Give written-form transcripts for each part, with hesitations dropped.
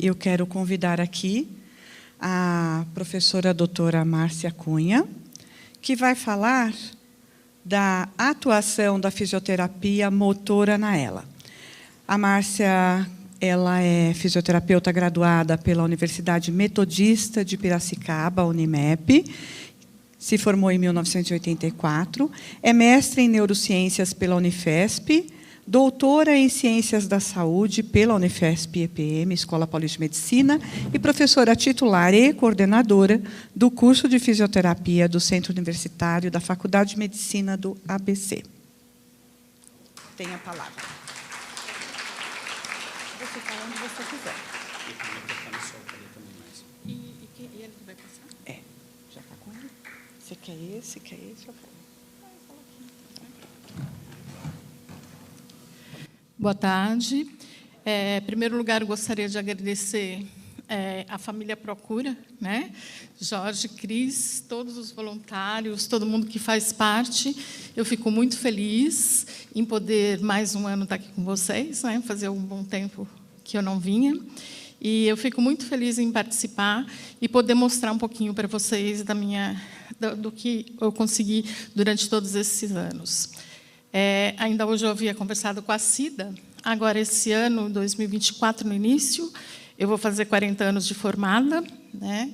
eu quero convidar aqui a professora doutora Márcia Cunha, que vai falar da atuação da fisioterapia motora na ELA. A Márcia, ela é fisioterapeuta graduada pela Universidade Metodista de Piracicaba, Unimep, se formou em 1984, é mestre em neurociências pela Unifesp, doutora em Ciências da Saúde pela Unifesp-EPM, Escola Paulista de Medicina, e professora titular e coordenadora do curso de Fisioterapia do Centro Universitário da Faculdade de Medicina do ABC. Tem a palavra. Você fala onde você quiser. E ele vai passar? É, já está com ele. Você quer esse? Quer esse? Eu quero. Boa tarde. Em primeiro lugar, eu gostaria de agradecer a família Procura, né? Jorge, Cris, todos os voluntários, todo mundo que faz parte. Eu fico muito feliz em poder, mais um ano, estar aqui com vocês, né? Fazer um bom tempo que eu não vinha. E eu fico muito feliz em participar e poder mostrar um pouquinho para vocês do que eu consegui durante todos esses anos. Ainda hoje eu havia conversado com a Cida. Agora, esse ano, 2024, no início, eu vou fazer 40 anos de formada, né?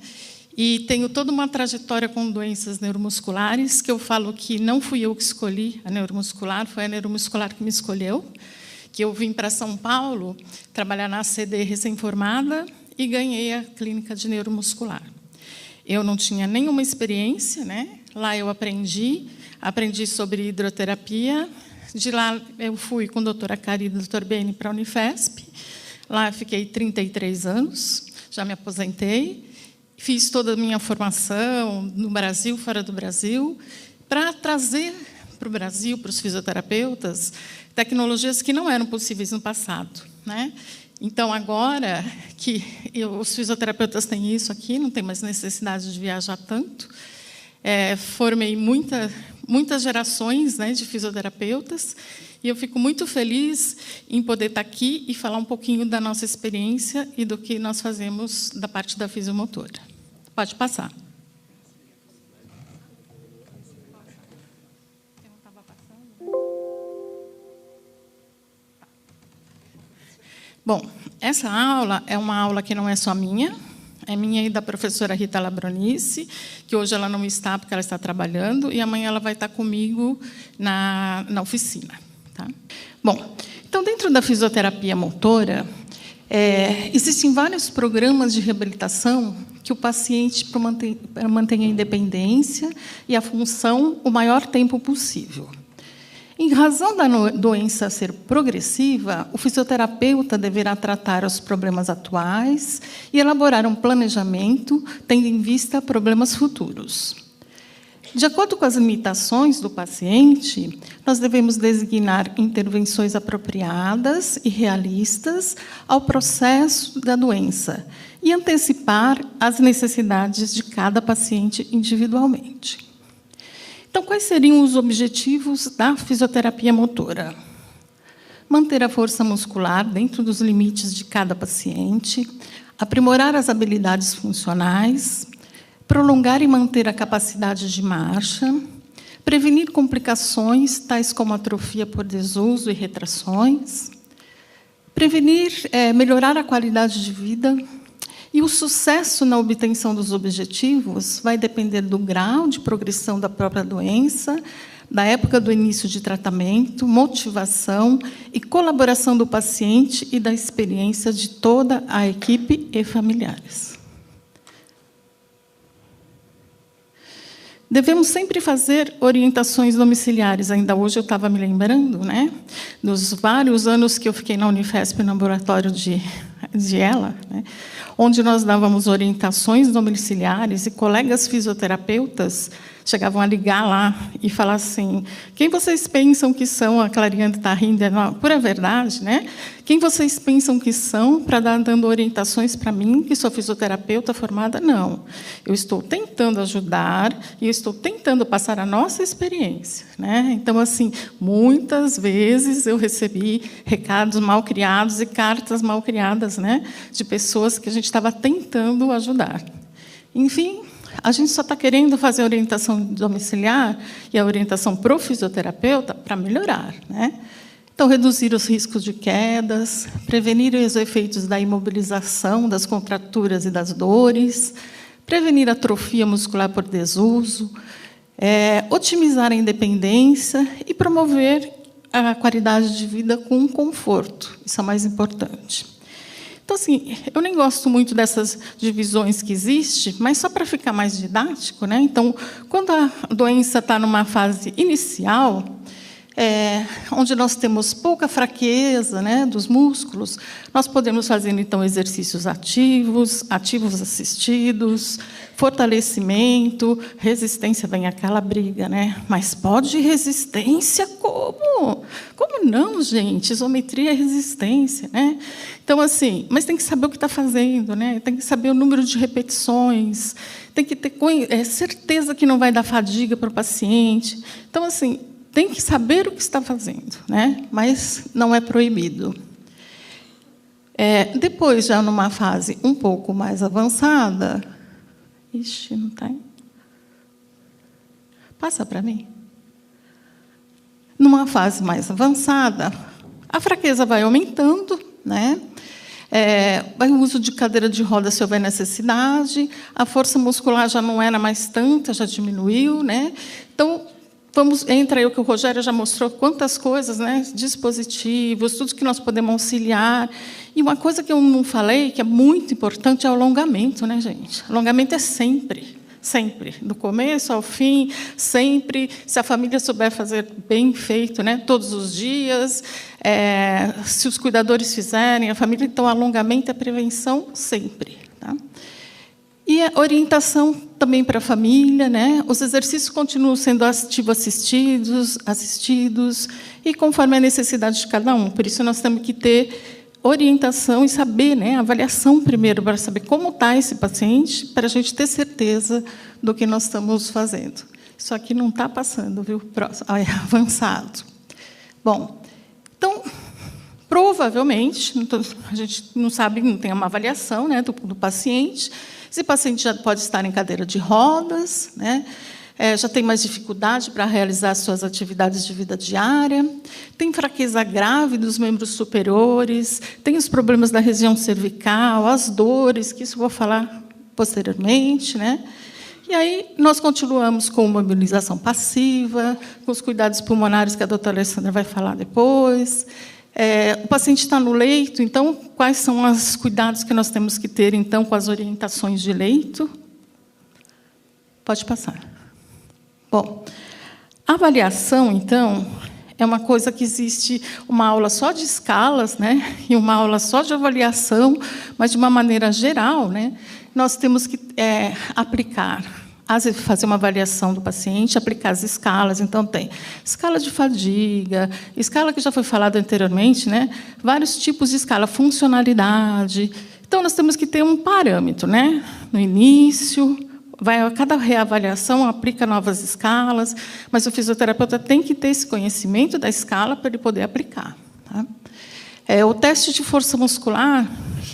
E tenho toda uma trajetória com doenças neuromusculares, que eu falo que não fui eu que escolhi a neuromuscular, foi a neuromuscular que me escolheu, que eu vim para São Paulo trabalhar na ACD recém-formada e ganhei a clínica de neuromuscular. Eu não tinha nenhuma experiência, né? Lá eu aprendi sobre hidroterapia. De lá, eu fui com a doutora Cari e o doutor Beni para a Unifesp. Lá eu fiquei 33 anos, já me aposentei. Fiz toda a minha formação no Brasil, fora do Brasil, para trazer para o Brasil, para os fisioterapeutas, tecnologias que não eram possíveis no passado, né? Então, agora que os fisioterapeutas têm isso aqui, não tem mais necessidade de viajar tanto, formei muitas gerações, né, de fisioterapeutas, e eu fico muito feliz em poder estar aqui e falar um pouquinho da nossa experiência e do que nós fazemos da parte da fisiomotora. Pode passar. Bom, essa aula é uma aula que não é só minha, é minha e da professora Rita Labronice, que hoje ela não está porque ela está trabalhando, e amanhã ela vai estar comigo na oficina. Tá? Bom, então, dentro da fisioterapia motora, existem vários programas de reabilitação que o paciente mantenha a independência e a função o maior tempo possível. Em razão da doença ser progressiva, o fisioterapeuta deverá tratar os problemas atuais e elaborar um planejamento tendo em vista problemas futuros. De acordo com as limitações do paciente, nós devemos designar intervenções apropriadas e realistas ao processo da doença e antecipar as necessidades de cada paciente individualmente. Então, quais seriam os objetivos da fisioterapia motora? Manter a força muscular dentro dos limites de cada paciente, aprimorar as habilidades funcionais, prolongar e manter a capacidade de marcha, prevenir complicações, tais como atrofia por desuso e retrações, melhorar a qualidade de vida. E o sucesso na obtenção dos objetivos vai depender do grau de progressão da própria doença, da época do início de tratamento, motivação e colaboração do paciente e da experiência de toda a equipe e familiares. Devemos sempre fazer orientações domiciliares. Ainda hoje eu estava me lembrando, né, dos vários anos que eu fiquei na Unifesp, no laboratório de ELA, né, onde nós dávamos orientações domiciliares e colegas fisioterapeutas chegavam a ligar lá e falar assim: quem vocês pensam que são? A Clariane está rindo, é pura verdade, né? Quem vocês pensam que são para dar dando orientações para mim, que sou fisioterapeuta formada? Não. Eu estou tentando ajudar e estou tentando passar a nossa experiência, né? Então, assim, muitas vezes eu recebi recados mal criados e cartas mal criadas, né, de pessoas que a gente estava tentando ajudar. Enfim, a gente só está querendo fazer a orientação domiciliar e a orientação para o fisioterapeuta para melhorar, né? Então, reduzir os riscos de quedas, prevenir os efeitos da imobilização, das contraturas e das dores, prevenir a atrofia muscular por desuso, otimizar a independência e promover a qualidade de vida com conforto. Isso é o mais importante. Então, assim, eu nem gosto muito dessas divisões que existem, mas só para ficar mais didático, né? Então, quando a doença está numa fase inicial, onde nós temos pouca fraqueza, né, dos músculos, nós podemos fazer, então, exercícios ativos assistidos, fortalecimento, resistência, vem aquela briga, né? Mas pode resistência como? Como não, gente? Isometria é resistência, né? Então, assim, mas tem que saber o que está fazendo, né? Tem que saber o número de repetições, tem que ter certeza que não vai dar fadiga para o paciente. Então, assim, tem que saber o que está fazendo, né? Mas não é proibido. Depois, já numa fase um pouco mais avançada... Ixi, não está indo. Passa para mim. Numa fase mais avançada, a fraqueza vai aumentando, né? Vai o uso de cadeira de roda se houver necessidade, a força muscular já não era mais tanta, já diminuiu, né? Então, entra aí o que o Rogério já mostrou, quantas coisas, né? Dispositivos, tudo que nós podemos auxiliar. E uma coisa que eu não falei, que é muito importante, é o alongamento, né, gente? Alongamento é sempre, sempre, do começo ao fim, sempre. Se a família souber fazer bem feito, né, todos os dias, se os cuidadores fizerem, a família, então, alongamento é prevenção sempre, tá? E a orientação também para a família, né? Os exercícios continuam sendo assistidos, e conforme a necessidade de cada um. Por isso, nós temos que ter orientação e saber, né, avaliação primeiro, para saber como está esse paciente, para a gente ter certeza do que nós estamos fazendo. Isso aqui não está passando, viu? Próximo, avançado. Bom, então, provavelmente, a gente não sabe, não tem uma avaliação, né, do paciente. Esse paciente já pode estar em cadeira de rodas, né? Já tem mais dificuldade para realizar suas atividades de vida diária, tem fraqueza grave dos membros superiores, tem os problemas da região cervical, as dores, que isso eu vou falar posteriormente, né? E aí nós continuamos com mobilização passiva, com os cuidados pulmonares que a doutora Alessandra vai falar depois. O paciente está no leito, então, quais são os cuidados que nós temos que ter, então, com as orientações de leito? Pode passar. Bom, a avaliação, então, é uma coisa que existe uma aula só de escalas, né, e uma aula só de avaliação, mas, de uma maneira geral, né, nós temos que fazer uma avaliação do paciente, aplicar as escalas. Então, tem escala de fadiga, escala que já foi falada anteriormente, né? Vários tipos de escala, funcionalidade. Então, nós temos que ter um parâmetro, né? No início, a cada reavaliação aplica novas escalas, mas o fisioterapeuta tem que ter esse conhecimento da escala para ele poder aplicar, tá? O teste de força muscular,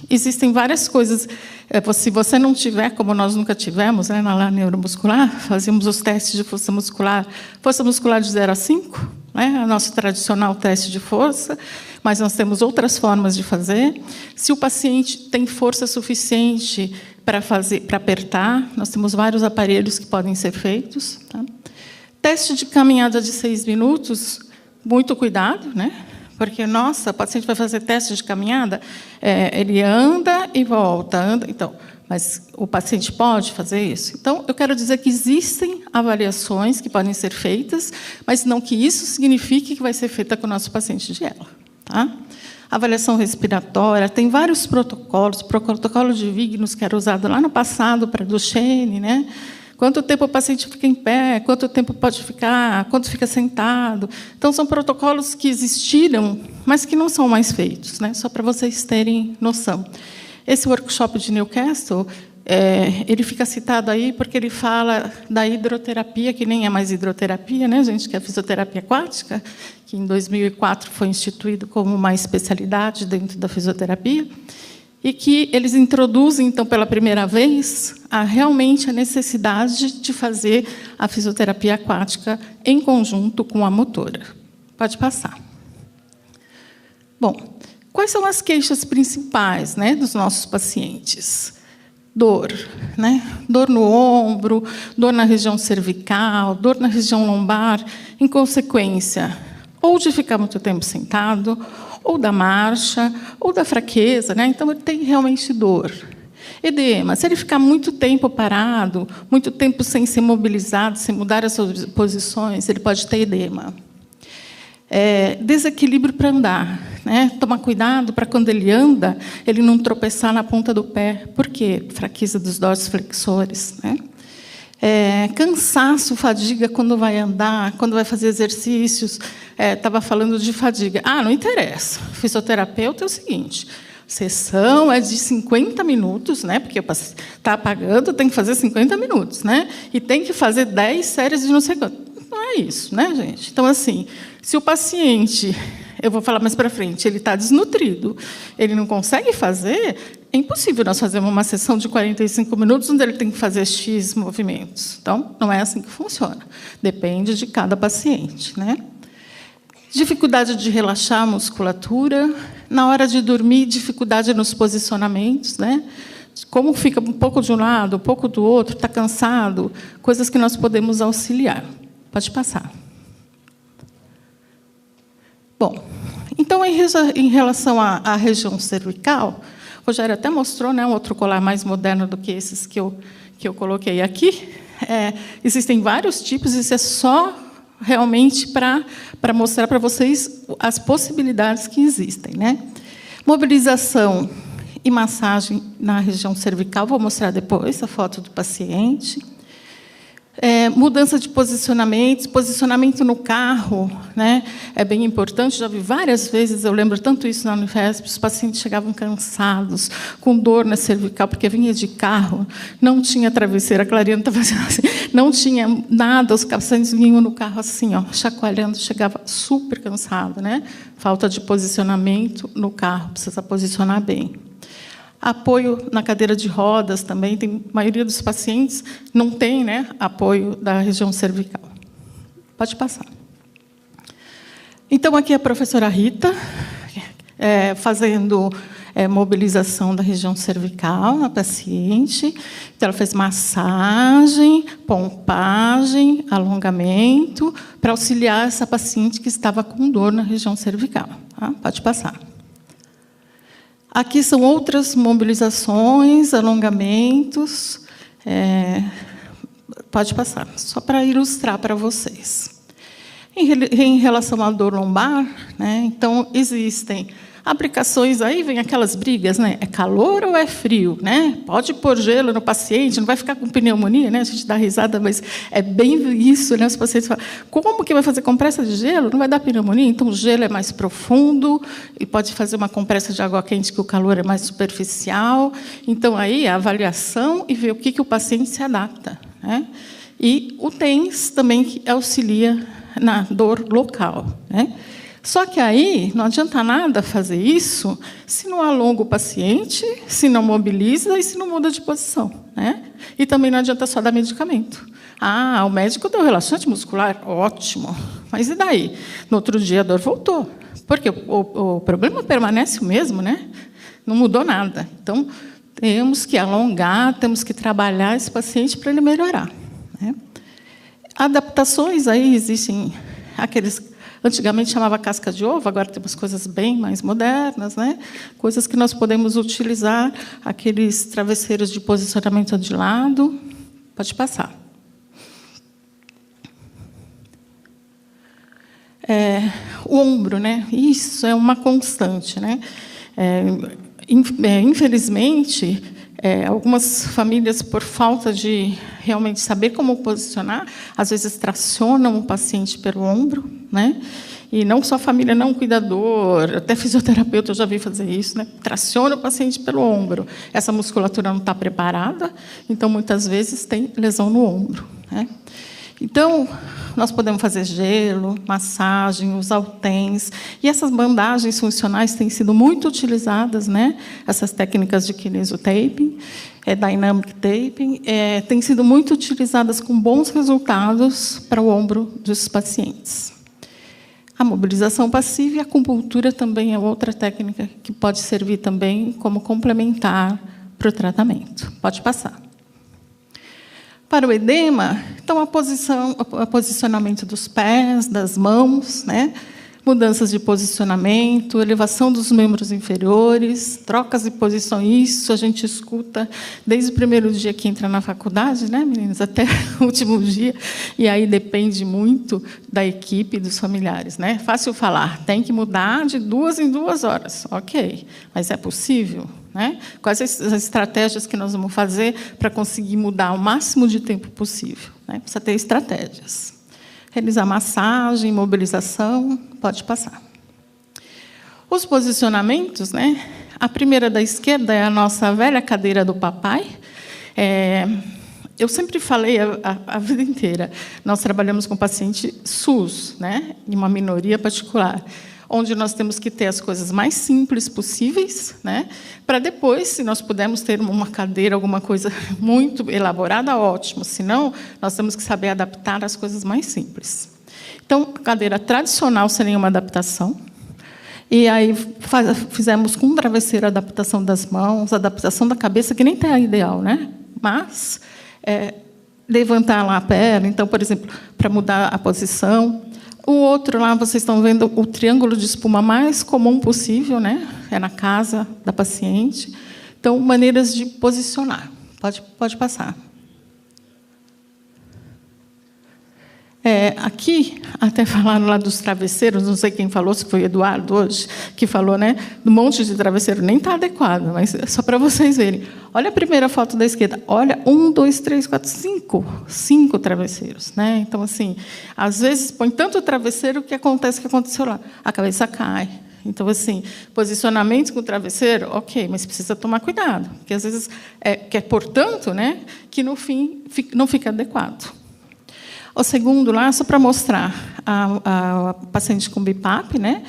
existem várias coisas. Se você não tiver, como nós nunca tivemos, né, na neuromuscular, fazíamos os testes de força muscular de 0 a 5, né, o nosso tradicional teste de força, mas nós temos outras formas de fazer. Se o paciente tem força suficiente para apertar, nós temos vários aparelhos que podem ser feitos, tá? Teste de caminhada de 6 minutos, muito cuidado, né? Porque, nossa, o paciente vai fazer teste de caminhada, ele anda e volta, então, mas o paciente pode fazer isso? Então, eu quero dizer que existem avaliações que podem ser feitas, mas não que isso signifique que vai ser feita com o nosso paciente de ELA, tá? Avaliação respiratória, tem vários protocolos, o protocolo de Vignos, que era usado lá no passado para Duchenne, né? quanto tempo o paciente fica em pé, quanto tempo pode ficar, quanto fica sentado. Então, são protocolos que existiram, mas que não são mais feitos, né? Só para vocês terem noção. Esse workshop de Newcastle, ele fica citado aí porque ele fala da hidroterapia, que nem é mais hidroterapia, né, gente, que é a fisioterapia aquática, que em 2004 foi instituído como uma especialidade dentro da fisioterapia, e que eles introduzem, então, pela primeira vez, realmente a necessidade de fazer a fisioterapia aquática em conjunto com a motora. Pode passar. Bom, quais são as queixas principais, né, dos nossos pacientes? Dor, né? Dor no ombro, dor na região cervical, dor na região lombar, em consequência, ou de ficar muito tempo sentado, ou da marcha, ou da fraqueza, né? Então, ele tem realmente dor. Edema, se ele ficar muito tempo parado, muito tempo sem ser mobilizado, sem mudar as suas posições, ele pode ter edema. Desequilíbrio para andar, né? Tomar cuidado para, quando ele anda, ele não tropeçar na ponta do pé. Por quê? Fraqueza dos dorsiflexores, né? Cansaço, fadiga quando vai andar, quando vai fazer exercícios. Estava falando de fadiga. Não interessa. O fisioterapeuta é o seguinte: sessão é de 50 minutos, né? Porque está pagando, tem que fazer 50 minutos, né? E tem que fazer 10 séries de não sei quanto. Não é isso, né, gente? Então, assim, se o paciente, eu vou falar mais para frente, ele está desnutrido, ele não consegue fazer, é impossível nós fazermos uma sessão de 45 minutos onde ele tem que fazer X movimentos. Então, não é assim que funciona. Depende de cada paciente, né? Dificuldade de relaxar a musculatura. Na hora de dormir, dificuldade nos posicionamentos, né? Como fica um pouco de um lado, um pouco do outro, está cansado, coisas que nós podemos auxiliar. Pode passar. Bom, então, em relação à região cervical, o Rogério até mostrou, né, um outro colar mais moderno do que esses que eu coloquei aqui. Existem vários tipos, isso é só realmente para mostrar para vocês as possibilidades que existem, né? Mobilização e massagem na região cervical, vou mostrar depois a foto do paciente. Mudança de posicionamento no carro, né? É bem importante, já vi várias vezes, eu lembro tanto isso na Unifesp, os pacientes chegavam cansados, com dor na cervical, porque vinha de carro, não tinha travesseira, a Clariana estava fazendo assim, não tinha nada, os pacientes vinham no carro assim, ó, chacoalhando, chegava super cansado, né? Falta de posicionamento no carro, precisa posicionar bem. Apoio na cadeira de rodas também, a maioria dos pacientes não tem, né, apoio da região cervical. Pode passar. Então, aqui a professora Rita, fazendo mobilização da região cervical na paciente. Então, ela fez massagem, pompagem, alongamento, para auxiliar essa paciente que estava com dor na região cervical. Tá? Pode passar. Aqui são outras mobilizações, alongamentos. Pode passar, só para ilustrar para vocês. Em relação à dor lombar, né, então, existem aplicações, aí vem aquelas brigas, né? É calor ou é frio, né? Pode pôr gelo no paciente, não vai ficar com pneumonia, né? A gente dá risada, mas é bem isso, né? Os pacientes falam, como que vai fazer compressa de gelo? Não vai dar pneumonia? Então, o gelo é mais profundo e pode fazer uma compressa de água quente, que o calor é mais superficial. Então, aí, a avaliação e ver o que o paciente se adapta, né? E o TENS também que auxilia na dor local, né? Só que aí não adianta nada fazer isso se não alonga o paciente, se não mobiliza e se não muda de posição, né? E também não adianta só dar medicamento. O médico deu relaxante muscular, ótimo. Mas e daí? No outro dia a dor voltou. Porque o problema permanece o mesmo, né? Não mudou nada. Então, temos que alongar, temos que trabalhar esse paciente para ele melhorar, né? Adaptações, aí existem aqueles... Antigamente chamava casca de ovo, agora temos coisas bem mais modernas, né? Coisas que nós podemos utilizar, aqueles travesseiros de posicionamento de lado. Pode passar. O ombro, né? Isso é uma constante, né? Infelizmente, Algumas famílias, por falta de realmente saber como posicionar, às vezes tracionam o paciente pelo ombro, né? E não só a família, não, cuidador, até fisioterapeuta eu já vi fazer isso, né? Traciona o paciente pelo ombro. Essa musculatura não está preparada, então, muitas vezes, tem lesão no ombro, né? Então, nós podemos fazer gelo, massagem, usar o TENS. E essas bandagens funcionais têm sido muito utilizadas, né? Essas técnicas de kinesiotaping, dynamic taping, têm sido muito utilizadas com bons resultados para o ombro dos pacientes. A mobilização passiva e a acupuntura também é outra técnica que pode servir também como complementar para o tratamento. Pode passar. Para o edema, então, o posicionamento dos pés, das mãos, né? Mudanças de posicionamento, elevação dos membros inferiores, trocas de posição. Isso a gente escuta desde o primeiro dia que entra na faculdade, né, meninas, até o último dia. E aí depende muito da equipe e dos familiares, né? Fácil falar, tem que mudar de 2 em 2 horas. Ok, mas é possível? Né? Quais as estratégias que nós vamos fazer para conseguir mudar o máximo de tempo possível? Né? Precisa ter estratégias. Realizar massagem, mobilização, pode passar. Os posicionamentos, né? A primeira da esquerda é a nossa velha cadeira do papai. Eu sempre falei a vida inteira, nós trabalhamos com paciente SUS, né? Em uma minoria particular, onde nós temos que ter as coisas mais simples possíveis, né? Para depois, se nós pudermos ter uma cadeira, alguma coisa muito elaborada, ótimo. Senão, nós temos que saber adaptar as coisas mais simples. Então, cadeira tradicional, sem nenhuma adaptação. E aí fizemos com um travesseiro a adaptação das mãos, a adaptação da cabeça, que nem está ideal, né? Mas levantar lá a perna, então, por exemplo, para mudar a posição. O outro lá, vocês estão vendo o triângulo de espuma mais comum possível, né? É na casa da paciente. Então, maneiras de posicionar. Pode passar. Aqui, até falaram lá dos travesseiros, não sei quem falou, se foi o Eduardo hoje, que falou, né? Do monte de travesseiro. Nem está adequado, mas é só para vocês verem. Olha a primeira foto da esquerda. Olha, 1, 2, 3, 4, 5. 5 travesseiros, né? Então, assim, às vezes põe tanto travesseiro que acontece o que aconteceu lá. A cabeça cai. Então, assim, posicionamento com o travesseiro, ok, mas precisa tomar cuidado, porque às vezes portanto, né, que no fim não fica adequado. O segundo lá, só para mostrar a paciente com BIPAP, né?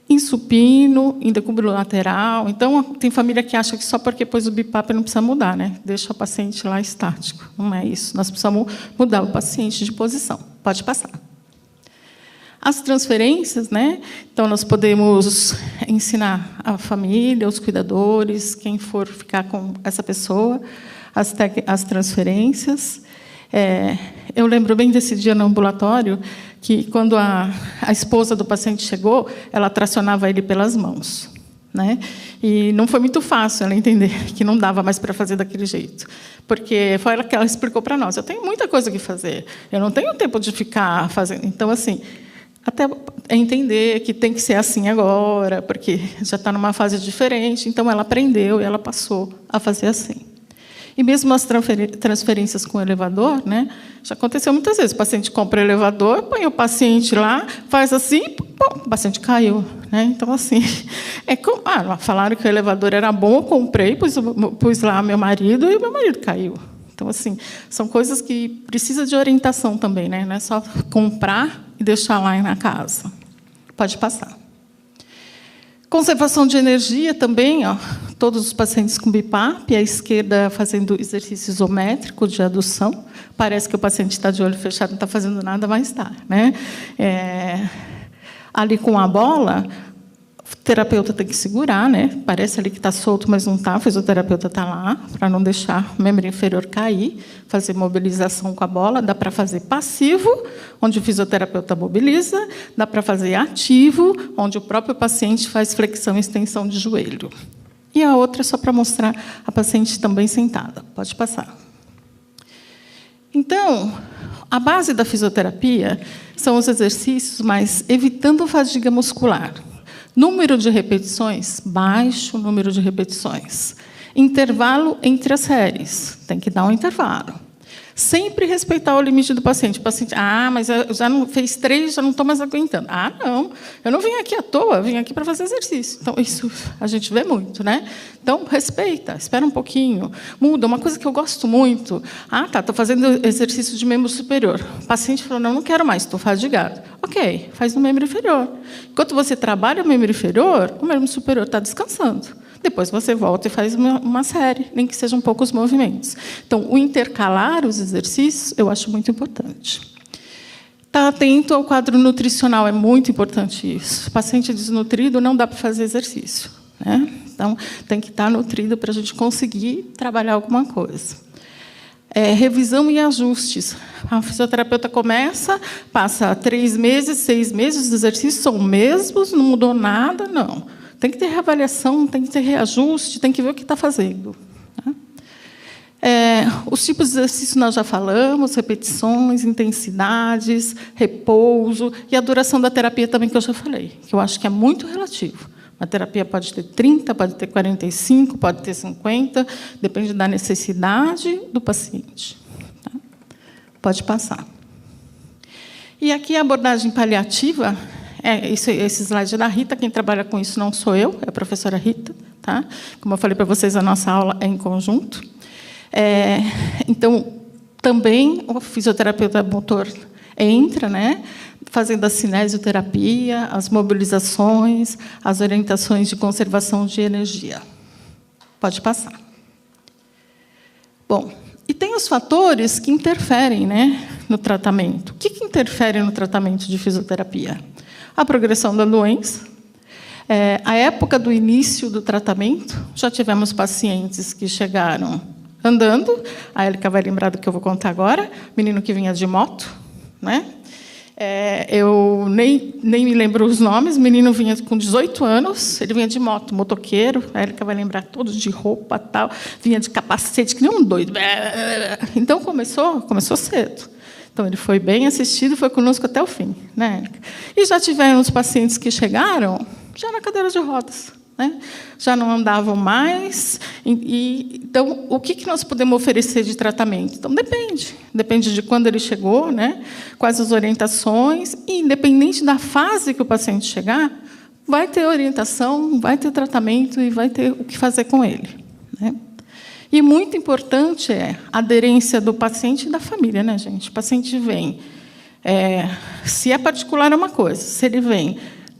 Em supino, em decúbito lateral. Então, tem família que acha que só porque pôs o BIPAP não precisa mudar, né? Deixa o paciente lá estático. Não é isso. Nós precisamos mudar o paciente de posição. Pode passar. As transferências, né? Então, nós podemos ensinar a família, os cuidadores, quem for ficar com essa pessoa, as transferências. Eu lembro bem desse dia no ambulatório, que, quando a esposa do paciente chegou, ela tracionava ele pelas mãos, né? E não foi muito fácil ela entender que não dava mais para fazer daquele jeito, porque foi ela que ela explicou para nós. Eu tenho muita coisa que fazer, eu não tenho tempo de ficar fazendo. Então, assim, até entender que tem que ser assim agora, porque já está numa fase diferente. Então, ela aprendeu e ela passou a fazer assim. E mesmo as transferências com o elevador, né? Já aconteceu muitas vezes. O paciente compra o elevador, põe o paciente lá, faz assim, pum, o paciente caiu, né? Então, assim, falaram que o elevador era bom, eu comprei, pus lá meu marido e o meu marido caiu. Então, assim, são coisas que precisam de orientação também, né? Não é só comprar e deixar lá na casa. Pode passar. Conservação de energia também, ó, todos os pacientes com BIPAP, à esquerda fazendo exercício isométrico de adução. Parece que o paciente está de olho fechado, não está fazendo nada, mas está, né? Ali com a bola, o terapeuta tem que segurar, né? Parece ali que está solto, mas não está. O fisioterapeuta está lá para não deixar o membro inferior cair, fazer mobilização com a bola. Dá para fazer passivo, onde o fisioterapeuta mobiliza. Dá para fazer ativo, onde o próprio paciente faz flexão e extensão de joelho. E a outra é só para mostrar a paciente também sentada. Pode passar. Então, a base da fisioterapia são os exercícios, mas evitando fadiga muscular. Número de repetições, baixo número de repetições. Intervalo entre as séries. Tem que dar um intervalo. Sempre respeitar o limite do paciente. O paciente, mas já não fez 3, já não estou mais aguentando. Não, eu não vim aqui à toa, eu vim aqui para fazer exercício. Então, isso a gente vê muito, né? Então, respeita, espera um pouquinho, muda. Uma coisa que eu gosto muito, estou fazendo exercício de membro superior. O paciente falou, não quero mais, estou fadigado. Ok, faz no membro inferior. Enquanto você trabalha o membro inferior, o membro superior está descansando. Depois você volta e faz uma série, nem que sejam poucos movimentos. Então, o intercalar os exercícios, eu acho muito importante. Estar atento ao quadro nutricional, é muito importante isso. Paciente desnutrido, não dá para fazer exercício, né? Então, tem que estar nutrido para a gente conseguir trabalhar alguma coisa. Revisão e ajustes. A fisioterapeuta começa, passa 3 meses, 6 meses, os exercícios são os mesmos, não mudou nada, não. Tem que ter reavaliação, tem que ter reajuste, tem que ver o que está fazendo. Os tipos de exercício nós já falamos, repetições, intensidades, repouso, e a duração da terapia também, que eu já falei, que eu acho que é muito relativo. A terapia pode ter 30, pode ter 45, pode ter 50, depende da necessidade do paciente. Tá? Pode passar. E aqui a abordagem paliativa. Esse slide é da Rita, quem trabalha com isso não sou eu, é a professora Rita. Tá? Como eu falei para vocês, a nossa aula é em conjunto. Então, também o fisioterapeuta motor entra, né, fazendo a cinesioterapia, as mobilizações, as orientações de conservação de energia. Pode passar. Bom, e tem os fatores que interferem, né, no tratamento. O que interfere no tratamento de fisioterapia? A progressão da doença, a época do início do tratamento. Já tivemos pacientes que chegaram andando, a Élica vai lembrar do que eu vou contar agora, menino que vinha de moto, né? Eu nem me lembro os nomes, o menino vinha com 18 anos, ele vinha de moto, motoqueiro, a Élica vai lembrar, todos de roupa, tal, vinha de capacete, que nem um doido. Então, começou cedo. Então, ele foi bem assistido, foi conosco até o fim, né? E já tivemos pacientes que chegaram já na cadeira de rodas, né? Já não andavam mais. Então, o que nós podemos oferecer de tratamento? Então, depende de quando ele chegou, né? Quais as orientações, e independente da fase que o paciente chegar, vai ter orientação, vai ter tratamento e vai ter o que fazer com ele, né? E muito importante é a aderência do paciente e da família, né, gente? O paciente vem. Se é particular, é uma coisa. Se ele vem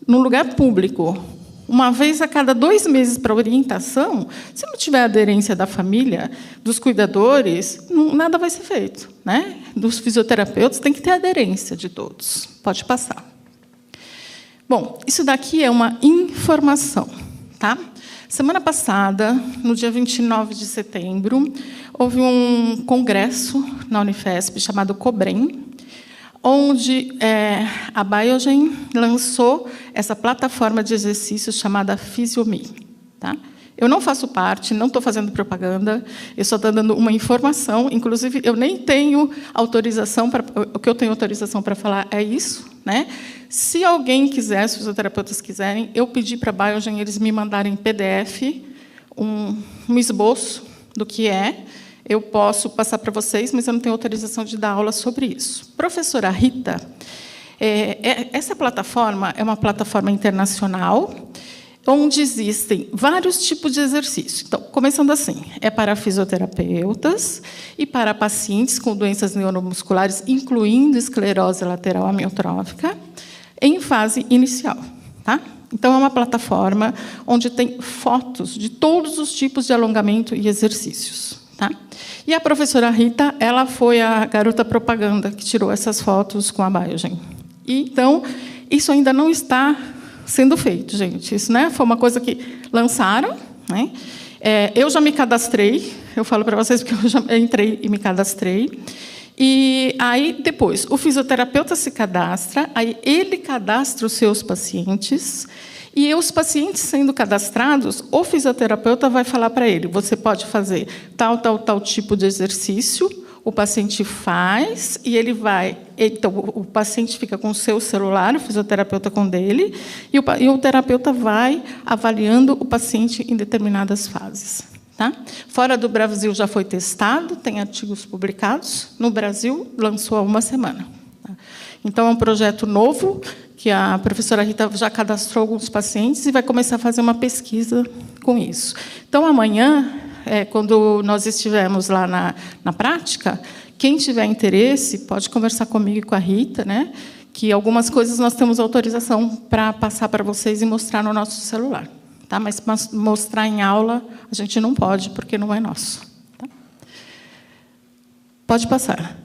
num lugar público, uma vez a cada 2 meses para orientação, se não tiver aderência da família, dos cuidadores, nada vai ser feito, né? Dos fisioterapeutas, tem que ter aderência de todos. Pode passar. Bom, isso daqui é uma informação, tá? Semana passada, no dia 29 de setembro, houve um congresso na Unifesp chamado COBREM, onde a Biogen lançou essa plataforma de exercícios chamada Physiomi. Tá? Eu não faço parte, não estou fazendo propaganda, eu só estou dando uma informação. Inclusive, eu nem tenho autorização para. O que eu tenho autorização para falar é isso, né? Se alguém quiser, se os fisioterapeutas quiserem, eu pedi para a Biogen eles me mandarem PDF, um esboço do que é. Eu posso passar para vocês, mas eu não tenho autorização de dar aula sobre isso. Professora Rita, essa plataforma é uma plataforma internacional, onde existem vários tipos de exercício. Então, começando assim, é para fisioterapeutas e para pacientes com doenças neuromusculares, incluindo esclerose lateral amiotrófica, em fase inicial. Tá? Então, é uma plataforma onde tem fotos de todos os tipos de alongamento e exercícios. Tá? E a professora Rita, ela foi a garota propaganda que tirou essas fotos com a Biogen. E, então, isso ainda não está sendo feito, gente. Isso, né, foi uma coisa que lançaram, né? Eu já me cadastrei, eu falo para vocês porque eu já entrei e me cadastrei. E aí, depois, o fisioterapeuta se cadastra, aí ele cadastra os seus pacientes, e os pacientes sendo cadastrados, o fisioterapeuta vai falar para ele, você pode fazer tal tipo de exercício, o paciente faz, e ele vai... Então, o paciente fica com o seu celular, o fisioterapeuta com o dele, e o terapeuta vai avaliando o paciente em determinadas fases. Tá? Fora do Brasil já foi testado, tem artigos publicados. No Brasil, lançou há uma semana. Tá? Então, é um projeto novo, que a professora Rita já cadastrou alguns pacientes e vai começar a fazer uma pesquisa com isso. Então, amanhã, quando nós estivermos lá na prática, quem tiver interesse pode conversar comigo e com a Rita, né? Que algumas coisas nós temos autorização para passar para vocês e mostrar no nosso celular. Tá? Mas mostrar em aula a gente não pode, porque não é nosso. Tá? Pode passar.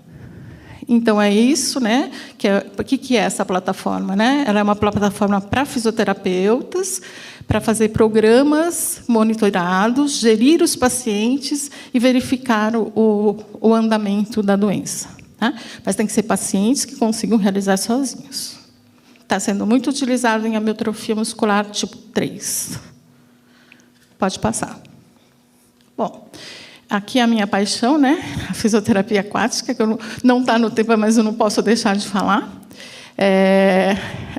Então, é isso, né? O que é essa plataforma? Né? Ela é uma plataforma para fisioterapeutas, para fazer programas monitorados, gerir os pacientes e verificar o andamento da doença. Tá? Mas tem que ser pacientes que consigam realizar sozinhos. Está sendo muito utilizado em amiotrofia muscular tipo 3. Pode passar. Bom, aqui é a minha paixão, né? A fisioterapia aquática, que não está no tempo, mas eu não posso deixar de falar. É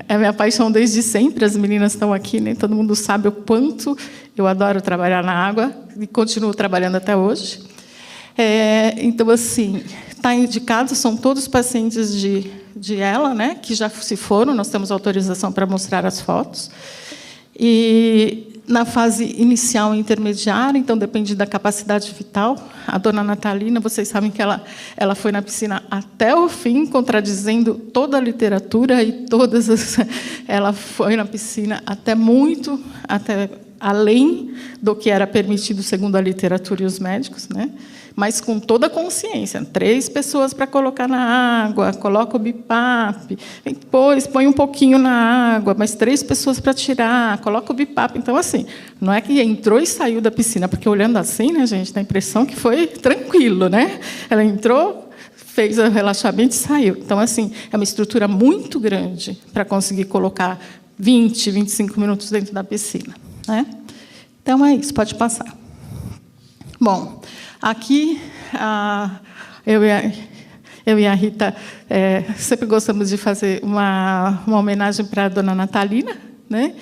a minha paixão desde sempre. As meninas estão aqui, né? Todo mundo sabe o quanto eu adoro trabalhar na água e continuo trabalhando até hoje. Então, assim, está indicado, são todos pacientes de ela, né? Que já se foram, nós temos autorização para mostrar as fotos. E na fase inicial e intermediária, então depende da capacidade vital. A dona Natalina, vocês sabem que ela foi na piscina até o fim, contradizendo toda a literatura e todas as... Ela foi na piscina até além do que era permitido segundo a literatura e os médicos, né? Mas com toda a consciência. 3 pessoas para colocar na água, coloca o BIPAP, depois põe um pouquinho na água, mas 3 pessoas para tirar, coloca o BIPAP. Então, assim, não é que entrou e saiu da piscina, porque olhando assim, né, gente, dá a impressão que foi tranquilo, né? Ela entrou, fez o relaxamento e saiu. Então, assim, é uma estrutura muito grande para conseguir colocar 20, 25 minutos dentro da piscina. Né? Então, é isso, pode passar. Bom, aqui, eu e a Rita sempre gostamos de fazer uma homenagem para a dona Natalina, né?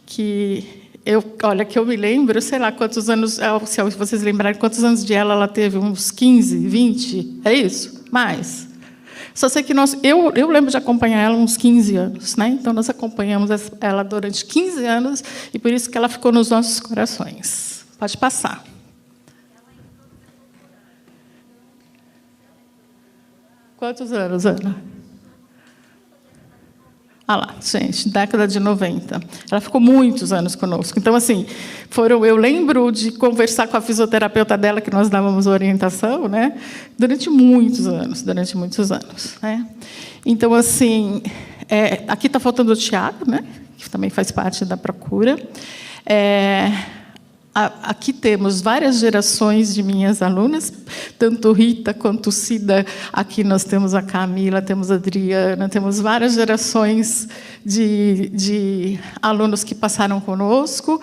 Que eu me lembro, sei lá quantos anos, se vocês lembrarem quantos anos de ela teve, uns 15, 20, é isso? Mais. Só sei que eu lembro de acompanhar ela uns 15 anos, né? Então, nós acompanhamos ela durante 15 anos e por isso que ela ficou nos nossos corações. Pode passar. Quantos anos, Ana? Ah lá, gente, década de 90. Ela ficou muitos anos conosco. Então, assim, eu lembro de conversar com a fisioterapeuta dela, que nós dávamos orientação, né? Durante muitos anos. Né? Então, assim, aqui está faltando o Tiago, né? Que também faz parte da procura. Aqui temos várias gerações de minhas alunas, tanto Rita quanto Cida. Aqui nós temos a Camila, temos a Adriana, temos várias gerações de alunos que passaram conosco.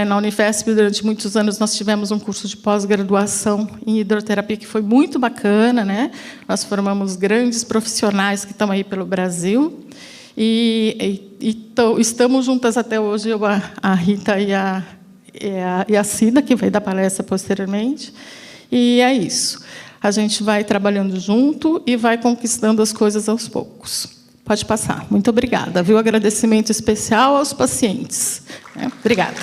Na Unifesp, durante muitos anos, nós tivemos um curso de pós-graduação em hidroterapia que foi muito bacana, né? Nós formamos grandes profissionais que estão aí pelo Brasil. E estamos juntas até hoje, a Rita e a Cida, que vai dar palestra posteriormente. E é isso. A gente vai trabalhando junto e vai conquistando as coisas aos poucos. Pode passar. Muito obrigada. Viu? Agradecimento especial aos pacientes. Obrigada.